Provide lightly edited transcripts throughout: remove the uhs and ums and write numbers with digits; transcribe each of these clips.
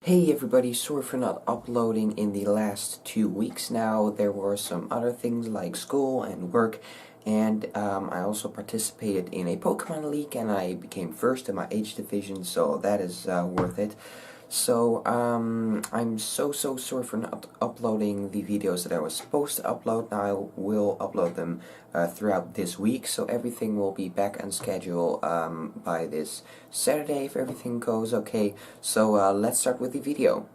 Hey everybody, sorry for not uploading in the last 2 weeks now. There were some other things like school and work, and I also participated in a Pokemon League and I became first in my age division, so that is worth it. So, I'm so sorry for not uploading the videos that I was supposed to upload. Now I will upload them throughout this week, so everything will be back on schedule by this Saturday if everything goes okay. So, let's start with the video.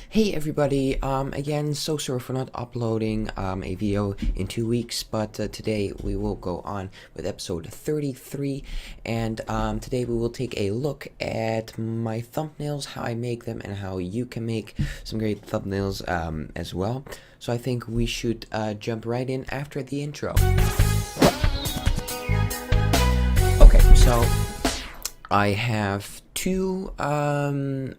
Hey everybody, again, so sorry for not uploading a video in 2 weeks, but today we will go on with episode 33, and today we will take a look at my thumbnails, how I make them, and how you can make some great thumbnails as well. So I think we should jump right in after the intro. Okay, so I have two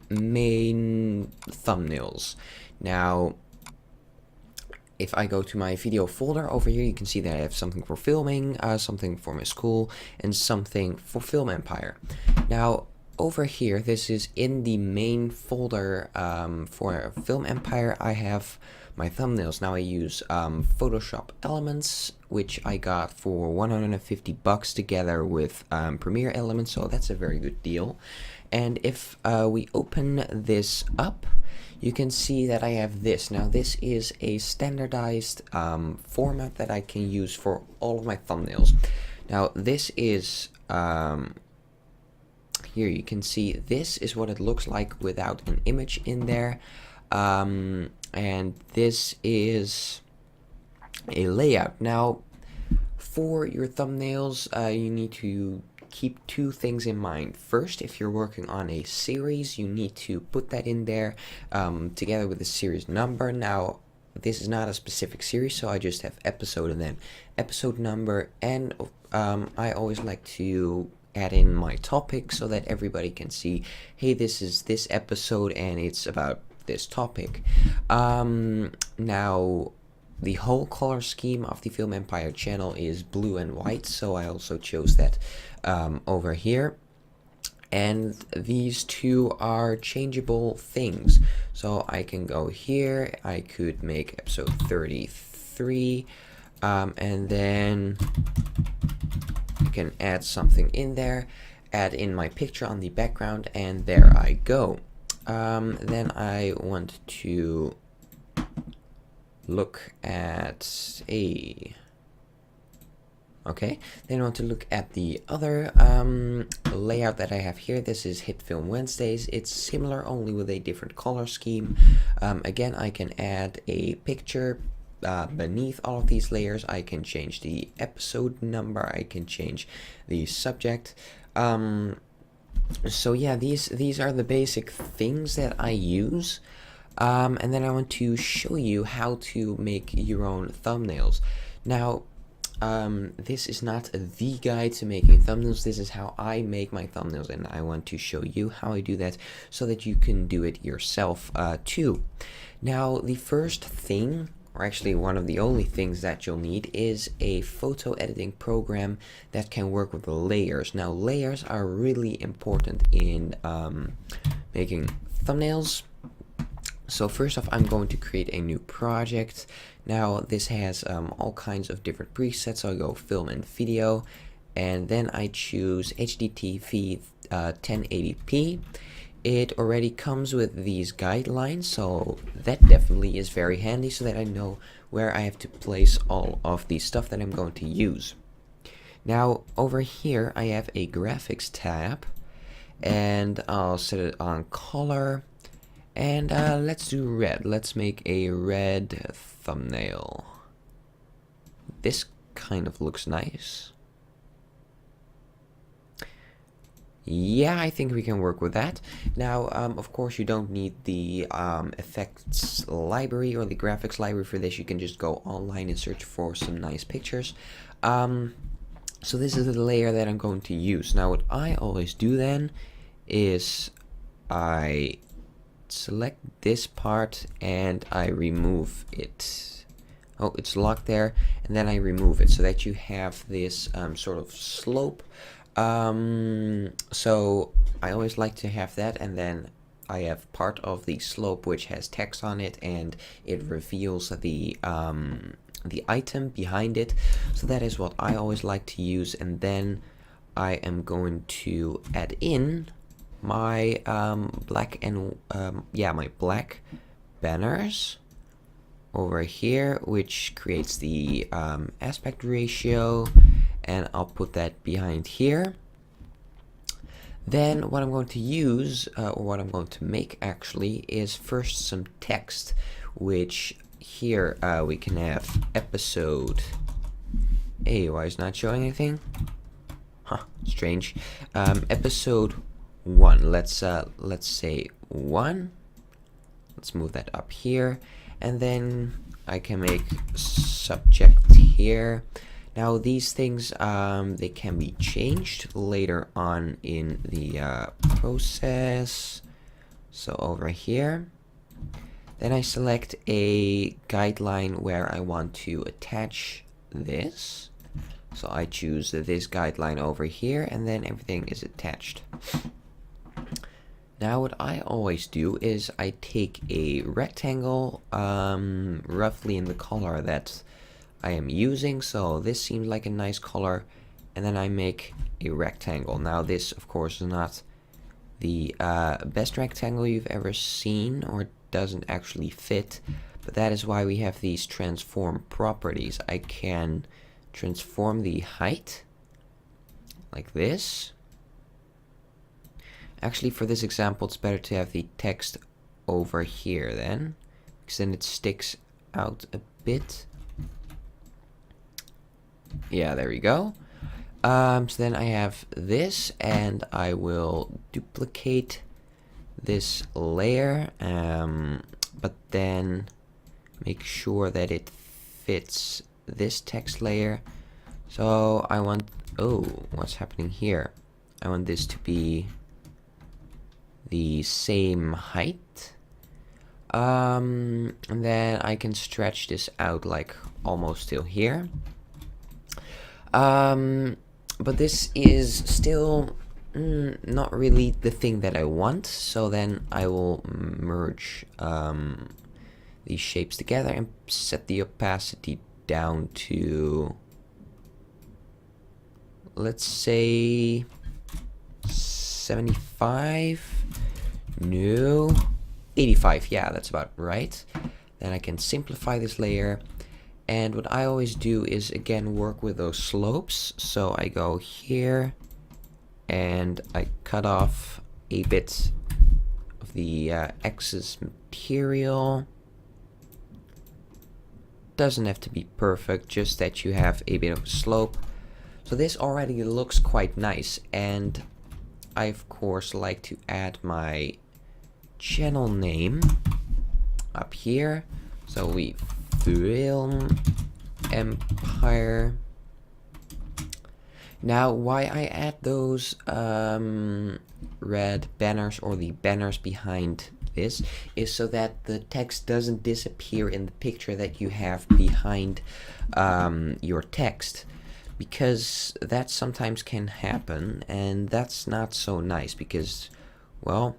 main thumbnails. Now, if I go to my video folder over here, you can see that I have something for filming, something for my school, and something for Film Empire. Now, over here, this is in the main folder for Film Empire. I have my thumbnails. Now I use Photoshop Elements, which I got for 150 bucks together with Premiere Elements, so that's a very good deal. And if we open this up, you can see that I have this. Now this is a standardized format that I can use for all of my thumbnails. Now this is here you can see this is what it looks like without an image in there. And this is a layout. Now, for your thumbnails, you need to keep two things in mind. First, if you're working on a series, you need to put that in there together with the series number. Now, this is not a specific series, so I just have episode and then episode number. And I always like to add in my topic so that everybody can see, hey, this is this episode and it's about this topic. Now the whole color scheme of the Film Empire channel is blue and white, so I also chose that over here. And these two are changeable things, so I can go here, I could make episode 33, and then I can add something in there, add in my picture on the background, and there I go. Then I want to look at okay, then I want to look at the other layout that I have here. This is Hit Film Wednesdays. It's similar, only with a different color scheme. Again, I can add a picture beneath all of these layers. I can change the episode number, I can change the subject. So yeah, these are the basic things that I use, and then I want to show you how to make your own thumbnails. Now, this is not the guide to making thumbnails. This is how I make my thumbnails, and I want to show you how I do that so that you can do it yourself too. Now, the first thing, or actually one of the only things that you'll need, is a photo editing program that can work with layers. Now layers are really important in making thumbnails. So first off, I'm going to create a new project. Now this has all kinds of different presets. I'll go film and video, and then I choose HDTV 1080p. It already comes with these guidelines, so that definitely is very handy so that I know where I have to place all of the stuff that I'm going to use. Now, over here I have a graphics tab, and I'll set it on color, and let's do red. Let's make a red thumbnail. This kind of looks nice. Yeah, I think we can work with that. Now, of course, you don't need the effects library or the graphics library for this. You can just go online and search for some nice pictures. So this is the layer that I'm going to use. Now, what I always do then is I select this part and I remove it. Oh, it's locked there, and then I remove it so that you have this sort of slope. So I always like to have that, and then I have part of the slope which has text on it, and it reveals the item behind it. So that is what I always like to use, and then I am going to add in my my black banners over here, which creates the aspect ratio, and I'll put that behind here. Then what I'm going to use, or what I'm going to make actually, is first some text, which here we can have episode. Hey, why is not showing anything? Huh, strange. Episode 1. Let's say 1. Let's move that up here, and then I can make subject here. Now these things, they can be changed later on in the process. So over here, then I select a guideline where I want to attach this. So I choose this guideline over here, and then everything is attached. Now what I always do is I take a rectangle, roughly in the color that I am using, so this seems like a nice color, and then I make a rectangle. Now this of course is not the best rectangle you've ever seen, or doesn't actually fit, but that is why we have these transform properties. I can transform the height like this. Actually, for this example, it's better to have the text over here then, because then it sticks out a bit. Yeah, there we go. So then I have this, and I will duplicate this layer, but then make sure that it fits this text layer. So I want, oh, what's happening here? I want this to be the same height, and then I can stretch this out like almost till here, but this is still not really the thing that I want. So then I will merge these shapes together and set the opacity down to, let's say 75. No, 85. Yeah, that's about right. Then I can simplify this layer, and what I always do is again work with those slopes. So I go here and I cut off a bit of the excess material. Doesn't have to be perfect, just that you have a bit of a slope. So this already looks quite nice, and I of course like to add my channel name up here. So we Film Empire. Now why I add those red banners, or the banners behind this, is so that the text doesn't disappear in the picture that you have behind your text, because that sometimes can happen, and that's not so nice, because, well,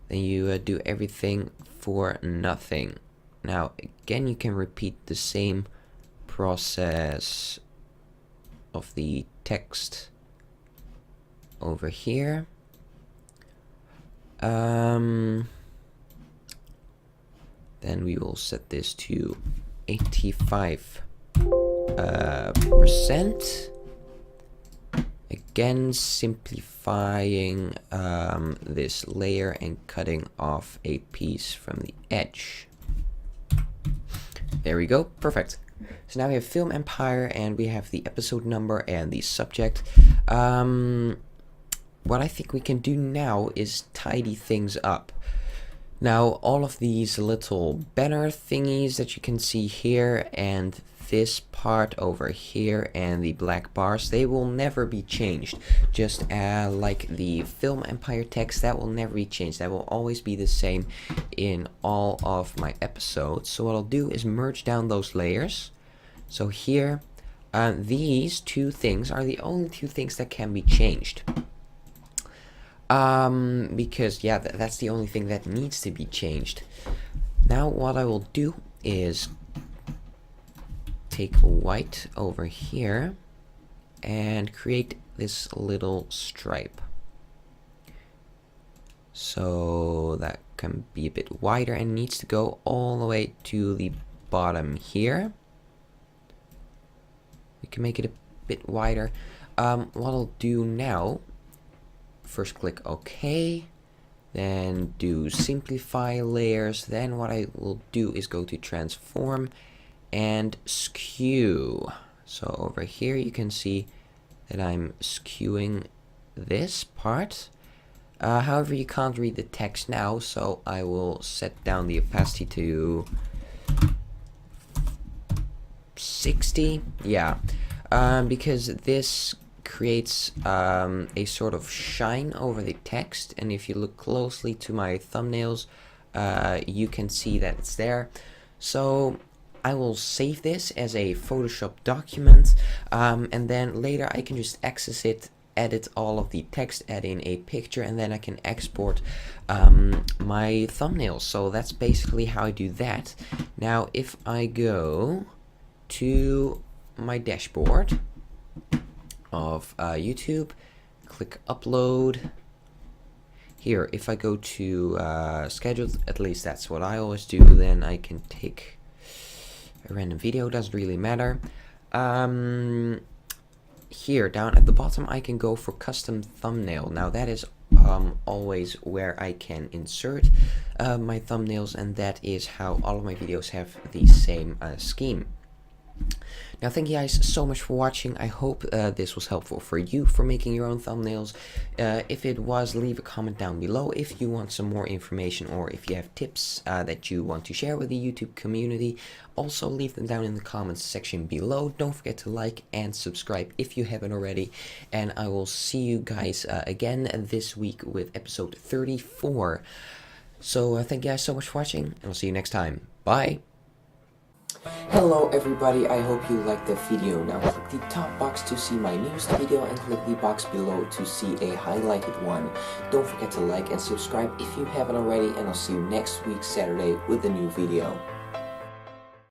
then you do everything for nothing. Now again, you can repeat the same process of the text over here. Then we will set this to 85%. Again, simplifying this layer and cutting off a piece from the edge. There we go, perfect. So now we have Film Empire, and we have the episode number and the subject. What I think we can do now is tidy things up. Now, all of these little banner thingies that you can see here, and this part over here, and the black bars, they will never be changed. Just like the Film Empire text, that will never be changed. That will always be the same in all of my episodes. So what I'll do is merge down those layers. So here, these two things are the only two things that can be changed. Because yeah, that's the only thing that needs to be changed. Now what I will do is take white over here and create this little stripe. So that can be a bit wider and needs to go all the way to the bottom here. We can make it a bit wider. What I'll do now, first click OK, then do simplify layers. Then what I will do is go to transform and skew. So over here you can see that I'm skewing this part. However, you can't read the text now, so I will set down the opacity to 60. Yeah, because this creates a sort of shine over the text, and if you look closely to my thumbnails, you can see that it's there. So I will save this as a Photoshop document, and then later I can just access it, edit all of the text, add in a picture, and then I can export my thumbnails. So that's basically how I do that. Now if I go to my dashboard of YouTube, click upload. Here, if I go to scheduled, at least that's what I always do, then I can take a random video, doesn't really matter. Here down at the bottom I can go for custom thumbnail. Now that is always where I can insert my thumbnails, and that is how all of my videos have the same scheme. Now thank you guys so much for watching. I hope this was helpful for you for making your own thumbnails. If it was, leave a comment down below if you want some more information, or if you have tips that you want to share with the YouTube community. Also leave them down in the comments section below. Don't forget to like and subscribe if you haven't already, and I will see you guys again this week with episode 34. So thank you guys so much for watching, and I'll see you next time. Bye! Hello everybody, I hope you liked the video. Now click the top box to see my newest video and click the box below to see a highlighted one. Don't forget to like and subscribe if you haven't already, and I'll see you next week Saturday with a new video.